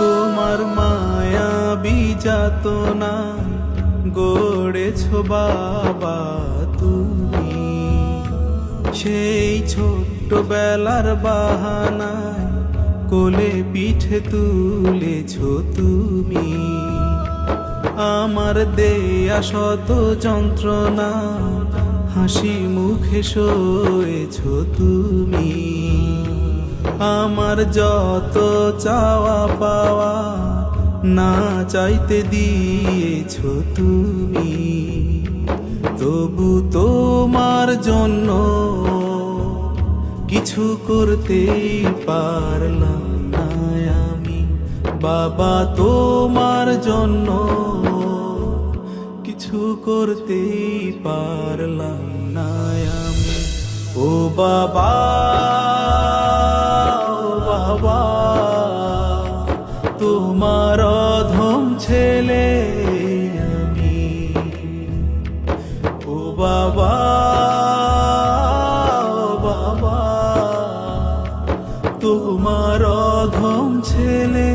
তোমার মায়াবী যাতনা গড়েছ বাবা তুমি, সেই ছোট্টবেলার বাহানায় কোলে পিঠে তুলেছ তুমি। আমার দেয়া শত যন্ত্রণা হাসি মুখে সয়েছ তুমি। আমার যত চাওয়া পাওয়া না চাইতে দিয়েছ তুমি। তবু তোমার জন্য কিছু করতেই পারলাম না আমি বাবা, তোমার জন্য কিছু করতেই পারলাম না আমি। ও বাবা, ও বাবা, তোমার অধম ছেলে আমি। ও বাবা, ও বাবা, তোমার অধম ছেলে